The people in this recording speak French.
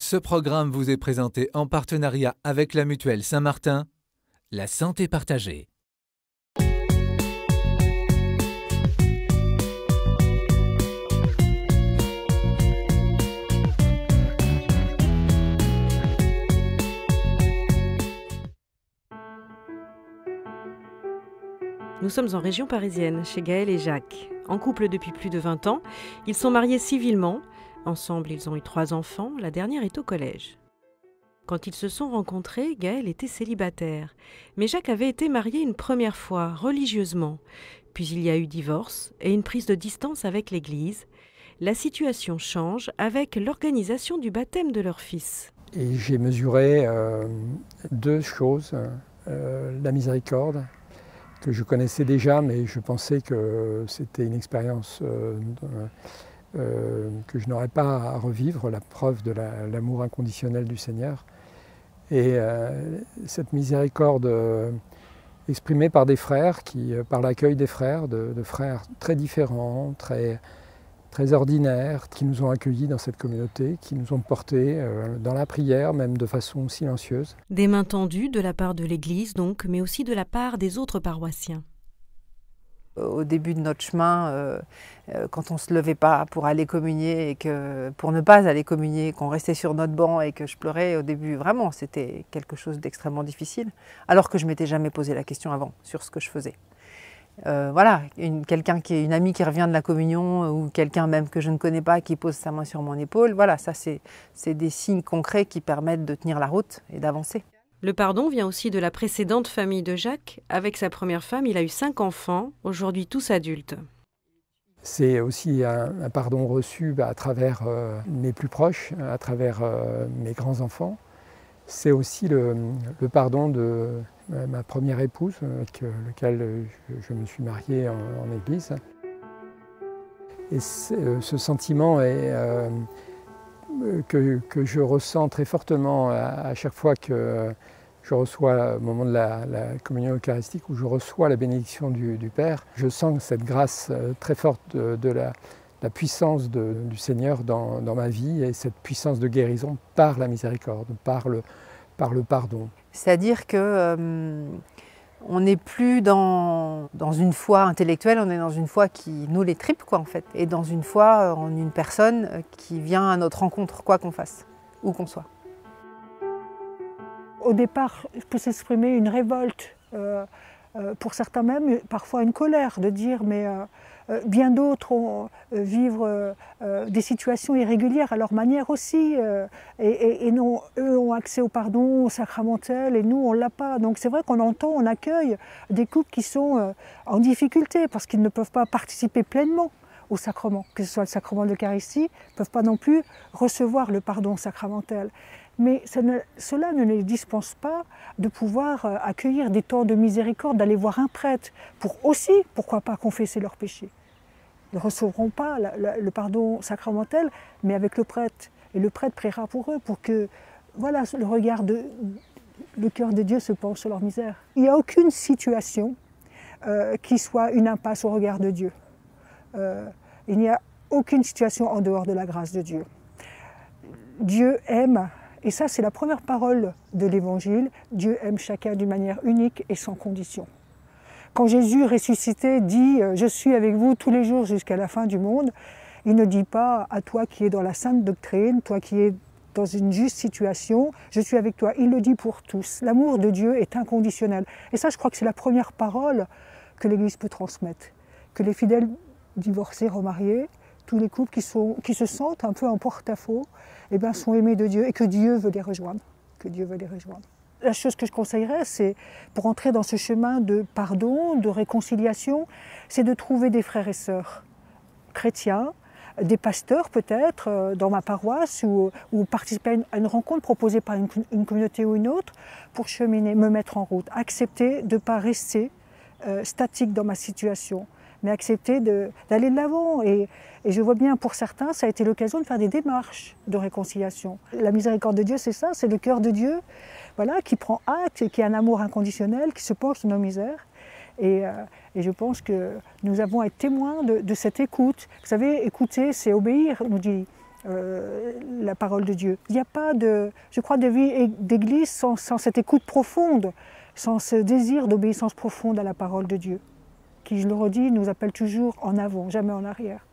Ce programme vous est présenté en partenariat avec la Mutuelle Saint-Martin, la santé partagée. Nous sommes en région parisienne, chez Gaël et Jacques. En couple depuis plus de 20 ans, ils sont mariés civilement. Ensemble, ils ont eu 3 enfants, la dernière est au collège. Quand ils se sont rencontrés, Gaël était célibataire. Mais Jacques avait été marié une première fois, religieusement. Puis il y a eu divorce et une prise de distance avec l'Église. La situation change avec l'organisation du baptême de leur fils. Et j'ai mesuré 2 choses. La miséricorde, que je connaissais déjà, mais je pensais que c'était une expérience que je n'aurais pas à revivre, la preuve de l'amour inconditionnel du Seigneur. Et cette miséricorde exprimée par des frères, par l'accueil des frères, de frères très différents, très ordinaires, qui nous ont accueillis dans cette communauté, qui nous ont portés dans la prière, même de façon silencieuse. Des mains tendues de la part de l'Église donc, mais aussi de la part des autres paroissiens. Au début de notre chemin, quand on ne se levait pas pour aller communier et que pour ne pas aller communier, qu'on restait sur notre banc et que je pleurais au début, vraiment, c'était quelque chose d'extrêmement difficile, alors que je ne m'étais jamais posé la question avant sur ce que je faisais. Voilà, quelqu'un qui est une amie qui revient de la communion ou quelqu'un même que je ne connais pas qui pose sa main sur mon épaule, voilà, ça c'est des signes concrets qui permettent de tenir la route et d'avancer. Le pardon vient aussi de la précédente famille de Jacques. Avec sa première femme, il a eu 5 enfants, aujourd'hui tous adultes. C'est aussi un pardon reçu à travers mes plus proches, à travers mes grands-enfants. C'est aussi le pardon de ma première épouse, avec laquelle je me suis marié en église. Et ce sentiment que je ressens très fortement à chaque fois que je reçois, au moment de la communion eucharistique, où je reçois la bénédiction du Père, je sens cette grâce très forte de la puissance du Seigneur dans ma vie et cette puissance de guérison par la miséricorde, par le pardon. C'est-à-dire que on n'est plus dans une foi intellectuelle, on est dans une foi qui noue les tripes, quoi, en fait. Et dans une foi en une personne qui vient à notre rencontre, quoi qu'on fasse, où qu'on soit. Au départ, peut s'exprimer une révolte, pour certains même, parfois une colère, de dire mais bien d'autres vivent des situations irrégulières à leur manière aussi, et non, eux ont accès au pardon, au sacramentel, et nous on ne l'a pas. Donc c'est vrai qu'on entend, on accueille des couples qui sont en difficulté parce qu'ils ne peuvent pas participer pleinement au sacrement, que ce soit le sacrement de l'Eucharistie, ne peuvent pas non plus recevoir le pardon sacramentel. Mais cela ne les dispense pas de pouvoir accueillir des temps de miséricorde, d'aller voir un prêtre, pour aussi, pourquoi pas, confesser leurs péchés. Ils ne recevront pas le pardon sacramentel, mais avec le prêtre. Et le prêtre priera pour eux, pour que voilà, le cœur de Dieu se penche sur leur misère. Il n'y a aucune situation qui soit une impasse au regard de Dieu. Il n'y a aucune situation en dehors de la grâce de Dieu. Dieu aime. Et ça, c'est la première parole de l'Évangile. Dieu aime chacun d'une manière unique et sans condition. Quand Jésus ressuscité dit « Je suis avec vous tous les jours jusqu'à la fin du monde », il ne dit pas à toi qui es dans la sainte doctrine, toi qui es dans une juste situation, je suis avec toi. Il le dit pour tous. L'amour de Dieu est inconditionnel. Et ça, je crois que c'est la première parole que l'Église peut transmettre. Que les fidèles divorcés, remariés, tous les couples qui se sentent un peu en porte-à-faux, eh bien, sont aimés de Dieu et que Dieu veut les rejoindre. Que Dieu veut les rejoindre. La chose que je conseillerais, c'est pour entrer dans ce chemin de pardon, de réconciliation, c'est de trouver des frères et sœurs chrétiens, des pasteurs peut-être dans ma paroisse ou participer à une rencontre proposée par une communauté ou une autre pour cheminer, me mettre en route, accepter de ne pas rester statique dans ma situation, mais accepter d'aller de l'avant. Et je vois bien pour certains, ça a été l'occasion de faire des démarches de réconciliation. La miséricorde de Dieu, c'est ça, c'est le cœur de Dieu, voilà, qui prend acte et qui a un amour inconditionnel, qui se penche sur nos misères. Et je pense que nous avons été témoins de cette écoute. Vous savez, écouter, c'est obéir, nous dit la parole de Dieu. Il n'y a pas de, je crois, de vie d'église sans cette écoute profonde, sans ce désir d'obéissance profonde à la parole de Dieu, qui, je le redis, nous appelle toujours en avant, jamais en arrière.